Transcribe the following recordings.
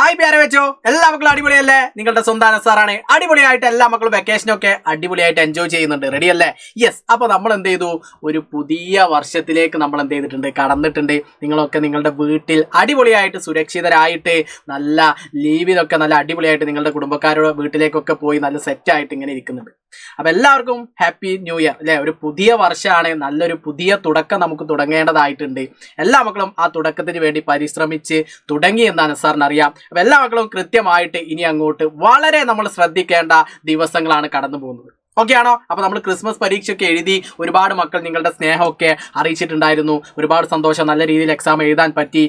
Hi പ്യാരെ വെച്ചോ, എല്ലാ മക്കളും അടിപൊളിയല്ലേ? നിങ്ങളുടെ സ്വന്തം അനസാറാണ്. അടിപൊളിയായിട്ട് എല്ലാ മക്കളും വെക്കേഷനൊക്കെ അടിപൊളിയായിട്ട് എൻജോയ് ചെയ്യുന്നുണ്ട്. റെഡി അല്ലേ? യെസ്. അപ്പോൾ നമ്മൾ എന്ത് ചെയ്തു, ഒരു പുതിയ വർഷത്തിലേക്ക് നമ്മൾ എന്ത് ചെയ്തിട്ടുണ്ട്, കടന്നിട്ടുണ്ട്. നിങ്ങളൊക്കെ നിങ്ങളുടെ വീട്ടിൽ അടിപൊളിയായിട്ട് സുരക്ഷിതരായിട്ട് നല്ല ലീവിലൊക്കെ നല്ല അടിപൊളിയായിട്ട് നിങ്ങളുടെ കുടുംബക്കാരുടെ വീട്ടിലേക്കൊക്കെ പോയി നല്ല സെറ്റായിട്ട് ഇങ്ങനെ ഇരിക്കുന്നുണ്ട്. അപ്പോൾ എല്ലാവർക്കും ഹാപ്പി ന്യൂ ഇയർ അല്ലേ? ഒരു പുതിയ വർഷമാണ്, നല്ലൊരു പുതിയ തുടക്കം നമുക്ക് തുടങ്ങേണ്ടതായിട്ടുണ്ട്. എല്ലാ മക്കളും ആ തുടക്കത്തിന് വേണ്ടി പരിശ്രമിച്ച് തുടങ്ങി എന്ന് അനസാറിന് അറിയാം. അപ്പോൾ എല്ലാ മക്കളും കൃത്യമായിട്ട് ഇനി അങ്ങോട്ട് വളരെ നമ്മൾ ശ്രദ്ധിക്കേണ്ട ദിവസങ്ങളാണ് കടന്നു പോകുന്നത്. ഓക്കെ ആണോ? അപ്പോൾ നമ്മൾ ക്രിസ്മസ് പരീക്ഷയൊക്കെ എഴുതി ഒരുപാട് മക്കൾ നിങ്ങളുടെ സ്നേഹമൊക്കെ അറിയിച്ചിട്ടുണ്ടായിരുന്നു. ഒരുപാട് സന്തോഷം, നല്ല രീതിയിൽ എക്സാം എഴുതാൻ പറ്റി,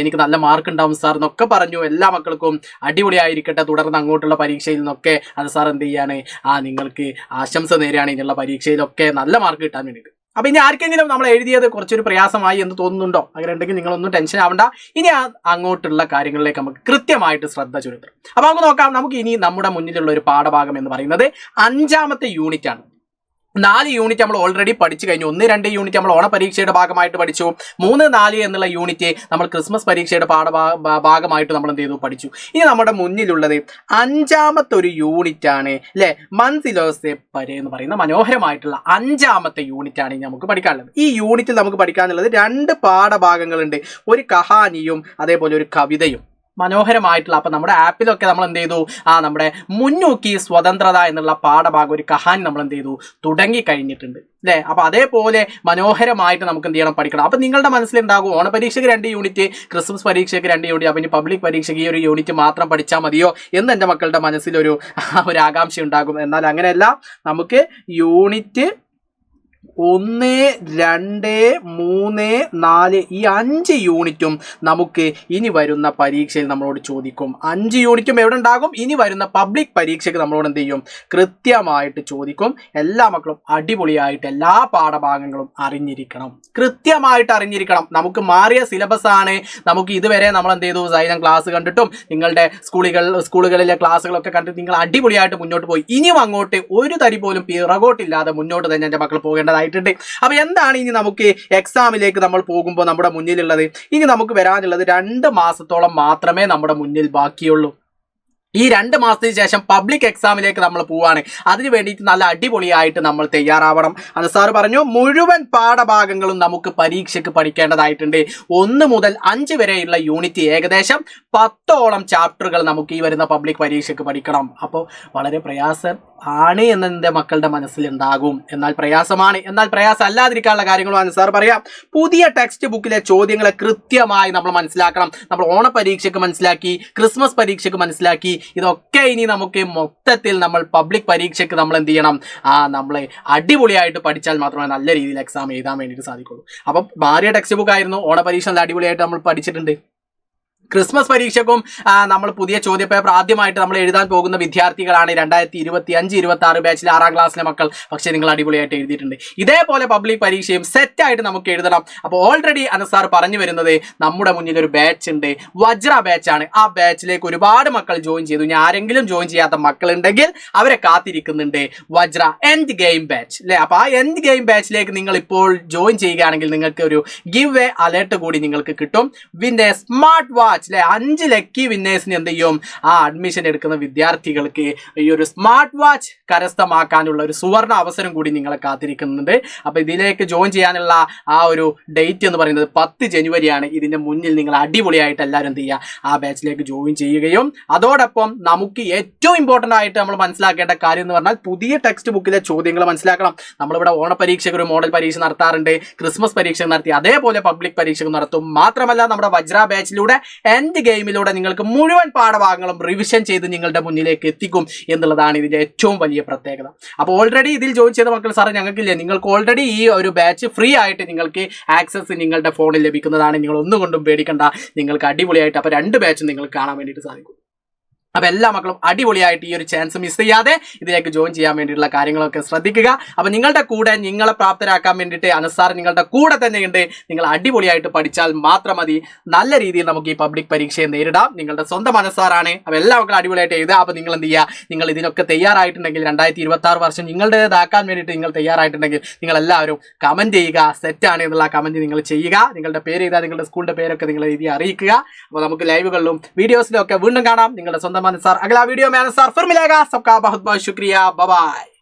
എനിക്ക് നല്ല മാർക്ക് ഉണ്ടാവും സാർ എന്നൊക്കെ പറഞ്ഞു. എല്ലാ മക്കൾക്കും അടിപൊളിയായിരിക്കട്ടെ. തുടർന്ന് അങ്ങോട്ടുള്ള പരീക്ഷയിൽ നിന്നൊക്കെ അത് സാർ എന്ത് ചെയ്യാണ്, നിങ്ങൾക്ക് ആശംസ നേരെയാണ് ഇതിനുള്ള പരീക്ഷയിലൊക്കെ നല്ല മാർക്ക് കിട്ടാൻ വേണ്ടിയിട്ട്. അപ്പോൾ ഇനി ആർക്കെങ്കിലും നമ്മൾ എഴുതിയത് കുറച്ചൊരു പ്രയാസമായി എന്ന് തോന്നുന്നുണ്ടോ? അങ്ങനെ ഉണ്ടെങ്കിൽ നിങ്ങളൊന്നും ടെൻഷൻ ആവണ്ട. ഇനി അങ്ങോട്ടുള്ള കാര്യങ്ങളിലേക്ക് നമുക്ക് കൃത്യമായിട്ട് ശ്രദ്ധ ചെലുത്തണം. അപ്പോൾ നമുക്ക് നോക്കാം. നമുക്ക് ഇനി നമ്മുടെ മുന്നിലുള്ള ഒരു പാഠഭാഗം എന്ന് പറയുന്നത് 5ാമത്തെ യൂണിറ്റ് ആണ്. 4 യൂണിറ്റ് നമ്മൾ ഓൾറെഡി പഠിച്ചു കഴിഞ്ഞു. 1, 2 യൂണിറ്റ് നമ്മൾ ഓണപരീക്ഷയുടെ ഭാഗമായിട്ട് പഠിച്ചു. 3, 4 എന്നുള്ള യൂണിറ്റ് നമ്മൾ ക്രിസ്മസ് പരീക്ഷയുടെ ഭാഗമായിട്ട് നമ്മൾ എന്ത് ചെയ്തു, പഠിച്ചു. ഇനി നമ്മുടെ മുന്നിലുള്ളത് 5ാമത്തെ ഒരു യൂണിറ്റ് ആണ് അല്ലേ? മൻസിലോസെ പരെ എന്ന് പറയുന്ന മനോഹരമായിട്ടുള്ള 5ാമത്തെ യൂണിറ്റ് ആണ് ഇനി നമുക്ക് പഠിക്കാനുള്ളത്. ഈ യൂണിറ്റിൽ നമുക്ക് പഠിക്കാനുള്ളത് 2 പാഠഭാഗങ്ങളുണ്ട്. ഒരു കഹാനിയും അതേപോലെ ഒരു കവിതയും മനോഹരമായിട്ടുള്ള. അപ്പം നമ്മുടെ ആപ്പിലൊക്കെ നമ്മൾ എന്ത് ചെയ്തു, നമ്മുടെ മുന്നോക്കി സ്വതന്ത്രത എന്നുള്ള പാഠഭാഗം, ഒരു കഹാനി നമ്മൾ എന്ത് ചെയ്തു, തുടങ്ങി കഴിഞ്ഞിട്ടുണ്ട് അല്ലേ? അപ്പോൾ അതേപോലെ മനോഹരമായിട്ട് നമുക്ക് എന്ത് ചെയ്യണം, പഠിക്കണം. അപ്പം നിങ്ങളുടെ മനസ്സിലുണ്ടാകും ഓണപരീക്ഷയ്ക്ക് 2 യൂണിറ്റ്, ക്രിസ്മസ് പരീക്ഷയ്ക്ക് 2 യൂണിറ്റ്, അപ്പം ഇനി പബ്ലിക് പരീക്ഷയ്ക്ക് ഈ ഒരു യൂണിറ്റ് മാത്രം പഠിച്ചാൽ മതിയോ എന്ന് എൻ്റെ മക്കളുടെ മനസ്സിലൊരു ആകാംക്ഷ ഉണ്ടാകും. എന്നാൽ അങ്ങനെയല്ല. നമുക്ക് യൂണിറ്റ് 1, 2, 3, 4 ഈ 5 യൂണിറ്റും നമുക്ക് ഇനി വരുന്ന പരീക്ഷയിൽ നമ്മളോട് ചോദിക്കും. 5 യൂണിറ്റും എവിടെ ഉണ്ടാകും? ഇനി വരുന്ന പബ്ലിക് പരീക്ഷയ്ക്ക് നമ്മളോട് എന്ത് ചെയ്യും, കൃത്യമായിട്ട് ചോദിക്കും. എല്ലാ മക്കളും അടിപൊളിയായിട്ട് എല്ലാ പാഠഭാഗങ്ങളും അറിഞ്ഞിരിക്കണം, കൃത്യമായിട്ട് അറിഞ്ഞിരിക്കണം. നമുക്ക് മാറിയ സിലബസ് ആണ്. നമുക്ക് ഇതുവരെ നമ്മൾ എന്ത് ചെയ്തു, സൈലം ക്ലാസ് കണ്ടിട്ടും നിങ്ങളുടെ സ്കൂളുകളിലെ ക്ലാസ്സുകളൊക്കെ കണ്ടിട്ട് നിങ്ങൾ അടിപൊളിയായിട്ട് മുന്നോട്ട് പോയി. ഇനിയും അങ്ങോട്ട് ഒരു തരി പോലും പിറകോട്ടില്ലാതെ മുന്നോട്ട് തന്നെ എൻ്റെ മക്കൾ പോകേണ്ടതായിട്ടുണ്ട്. അപ്പൊ എന്താണ് ഇനി നമുക്ക് എക്സാമിലേക്ക് നമ്മൾ പോകുമ്പോൾ നമ്മുടെ മുന്നിലുള്ളത്? ഇനി നമുക്ക് വരാനുള്ളത് 2 മാസത്തോളം മാത്രമേ നമ്മുടെ മുന്നിൽ ബാക്കിയുള്ളൂ. ഈ 2 മാസത്തിന് ശേഷം പബ്ലിക് എക്സാമിലേക്ക് നമ്മൾ പോവാണ്. അതിന് വേണ്ടിയിട്ട് നല്ല അടിപൊളിയായിട്ട് നമ്മൾ തയ്യാറാവണം. അത് സാറ് പറഞ്ഞു, മുഴുവൻ പാഠഭാഗങ്ങളും നമുക്ക് പരീക്ഷയ്ക്ക് പഠിക്കേണ്ടതായിട്ടുണ്ട്. 1 മുതൽ 5 വരെയുള്ള യൂണിറ്റ് ഏകദേശം 10ഓളം ചാപ്റ്ററുകൾ നമുക്ക് ഈ വരുന്ന പബ്ലിക് പരീക്ഷയ്ക്ക് പഠിക്കണം. അപ്പോൾ വളരെ പ്രയാസം ആണ് എന്ന് എൻ്റെ മക്കളുടെ മനസ്സിലുണ്ടാകും. എന്നാൽ പ്രയാസമാണ്, എന്നാൽ പ്രയാസം അല്ലാതിരിക്കാനുള്ള കാര്യങ്ങളുമാണ് സാർ പറയാം. പുതിയ ടെക്സ്റ്റ് ബുക്കിലെ ചോദ്യങ്ങളെ കൃത്യമായി നമ്മൾ മനസ്സിലാക്കണം. നമ്മൾ ഓണപരീക്ഷയ്ക്ക് മനസ്സിലാക്കി, ക്രിസ്മസ് പരീക്ഷയ്ക്ക് മനസ്സിലാക്കി. ഇതൊക്കെ ഇനി നമുക്ക് മൊത്തത്തിൽ നമ്മൾ പബ്ലിക് പരീക്ഷയ്ക്ക് നമ്മൾ എന്ത് ചെയ്യണം, നമ്മൾ അടിപൊളിയായിട്ട് പഠിച്ചാൽ മാത്രമേ നല്ല രീതിയിൽ എക്സാം എഴുതാൻ വേണ്ടിയിട്ട് സാധിക്കുള്ളൂ. അപ്പം മാറിയ ടെക്സ്റ്റ് ബുക്ക് ആയിരുന്നു. ഓണപരീക്ഷ നല്ല അടിപൊളിയായിട്ട് നമ്മൾ പഠിച്ചിട്ടുണ്ട്. ക്രിസ്മസ് പരീക്ഷയ്ക്കും നമ്മൾ പുതിയ ചോദ്യപേപ്പർ ആദ്യമായിട്ട് നമ്മൾ എഴുതാൻ പോകുന്ന വിദ്യാർത്ഥികളാണ് 2025-26 ബാച്ചിലെ 6ാം ക്ലാസ്സിലെ മക്കൾ. പക്ഷേ നിങ്ങൾ അടിപൊളിയായിട്ട് എഴുതിയിട്ടുണ്ട്. ഇതേപോലെ പബ്ലിക് പരീക്ഷയും സെറ്റായിട്ട് നമുക്ക് എഴുതണം. അപ്പോൾ ഓൾറെഡി അനസാർ പറഞ്ഞു വരുന്നത്, നമ്മുടെ മുന്നിൽ ഒരു ബാച്ച് ഉണ്ട്, വജ്ര ബാച്ചാണ്. ആ ബാച്ചിലേക്ക് ഒരുപാട് മക്കൾ ജോയിൻ ചെയ്തു. ഇനി ആരെങ്കിലും ജോയിൻ ചെയ്യാത്ത മക്കളുണ്ടെങ്കിൽ അവരെ കാത്തിരിക്കുന്നുണ്ട് വജ്ര എൻഡ് ഗെയിം ബാച്ച് അല്ലേ? അപ്പോൾ ആ എൻഡ് ഗെയിം ബാച്ചിലേക്ക് നിങ്ങൾ ഇപ്പോൾ ജോയിൻ ചെയ്യുകയാണെങ്കിൽ നിങ്ങൾക്ക് ഒരു ഗിവ് വേ അലേർട്ട് കൂടി നിങ്ങൾക്ക് കിട്ടും. വിൻ എ സ്മാർട്ട് വാച്ച് അല്ലെ? 5 ലക്കി വിന്നേഴ്സിന് എന്ത് ചെയ്യും, അഡ്മിഷൻ എടുക്കുന്ന വിദ്യാർത്ഥികൾക്ക് ഈ ഒരു സ്മാർട്ട് വാച്ച് കരസ്ഥമാക്കാനുള്ള ഒരു സുവർണ അവസരം കൂടി നിങ്ങളെ കാത്തിരിക്കുന്നുണ്ട്. അപ്പോൾ ഇതിലേക്ക് ജോയിൻ ചെയ്യാനുള്ള ആ ഒരു ഡേറ്റ് എന്ന് പറയുന്നത് 10 ജനുവരിയാണ്. ഇതിന്റെ മുന്നിൽ നിങ്ങൾ അടിപൊളിയായിട്ട് എല്ലാവരും എന്ത് ചെയ്യുക, ആ ബാച്ചിലേക്ക് ജോയിൻ ചെയ്യുകയും അതോടൊപ്പം നമുക്ക് ഏറ്റവും ഇമ്പോർട്ടൻ്റ് ആയിട്ട് നമ്മൾ മനസ്സിലാക്കേണ്ട കാര്യം എന്ന് പറഞ്ഞാൽ പുതിയ ടെക്സ്റ്റ് ബുക്കിലെ ചോദ്യങ്ങൾ മനസ്സിലാക്കണം. നമ്മളിവിടെ ഓണപരീക്ഷയ്ക്ക് ഒരു മോഡൽ പരീക്ഷ നടത്താറുണ്ട്, ക്രിസ്മസ് പരീക്ഷ നടത്തി, അതേപോലെ പബ്ലിക് പരീക്ഷ നടത്തും. മാത്രമല്ല നമ്മുടെ വജ്ര ബാച്ചിലൂടെ എൻഡ് ഗെയിമിലൂടെ നിങ്ങൾക്ക് മുഴുവൻ പാഠഭാഗങ്ങളും റിവിഷൻ ചെയ്ത് നിങ്ങളുടെ മുന്നിലേക്ക് എത്തിക്കും എന്നുള്ളതാണ് ഇതിന്റെ ഏറ്റവും വലിയ പ്രത്യേകത. അപ്പോൾ ഓൾറെഡി ഇതിൽ ജോയിൻ ചെയ്ത മക്കൾ, സാറേ ഞങ്ങൾക്കില്ലേ, നിങ്ങൾക്ക് ഓൾറെഡി ഈ ഒരു ബാച്ച് ഫ്രീ ആയിട്ട് നിങ്ങൾക്ക് ആക്സസ് നിങ്ങളുടെ ഫോണിൽ ലഭിക്കുന്നതാണ്. നിങ്ങൾ ഒന്നും കൊണ്ടും പേടിക്കണ്ട, നിങ്ങൾക്ക് അടിപൊളിയായിട്ട് അപ്പോൾ 2 ബാച്ചും നിങ്ങൾക്ക് കാണാൻ വേണ്ടിയിട്ട് സാധിക്കും. അപ്പൊ എല്ലാ മക്കളും അടിപൊളിയായിട്ട് ഈ ഒരു ചാൻസ് മിസ് ചെയ്യാതെ ഇതിലേക്ക് ജോയിൻ ചെയ്യാൻ വേണ്ടിയിട്ടുള്ള കാര്യങ്ങളൊക്കെ ശ്രദ്ധിക്കുക. അപ്പൊ നിങ്ങളുടെ കൂടെ നിങ്ങളെ പ്രാപ്തരാക്കാൻ വേണ്ടിയിട്ട് അനസാർ നിങ്ങളുടെ കൂടെ തന്നെയുണ്ട്. നിങ്ങൾ അടിപൊളിയായിട്ട് പഠിച്ചാൽ മാത്രം മതി. നല്ല രീതിയിൽ നമുക്ക് ഈ പബ്ലിക് പരീക്ഷയെ നേരിടാം. നിങ്ങളുടെ സ്വന്തം അനസാറാണ്. അപ്പൊ എല്ലാ മക്കളും അടിപൊളിയായിട്ട് എഴുതുക. അപ്പൊ നിങ്ങൾ എന്ത് ചെയ്യുക, നിങ്ങൾ ഇതിനൊക്കെ തയ്യാറായിട്ടുണ്ടെങ്കിൽ 2026 വർഷം നിങ്ങളുടേതാക്കാൻ വേണ്ടിയിട്ട് നിങ്ങൾ തയ്യാറായിട്ടുണ്ടെങ്കിൽ നിങ്ങൾ എല്ലാവരും കമന്റ് ചെയ്യുക. സെറ്റാണ് എന്നുള്ള കമന്റ് നിങ്ങൾ ചെയ്യുക. നിങ്ങളുടെ പേര് ചെയ്താൽ നിങ്ങളുടെ സ്കൂളിന്റെ പേരൊക്കെ നിങ്ങൾ എഴുതി അറിയിക്കുക. അപ്പോൾ നമുക്ക് ലൈവുകളിലും വീഡിയോസിലും ഒക്കെ വീണ്ടും കാണാം. നിങ്ങളുടെ സ്വന്തം अनसार अगला वीडियो में अनसार फिर मिलेगा. सबका बहुत बहुत शुक्रिया. Bye bye.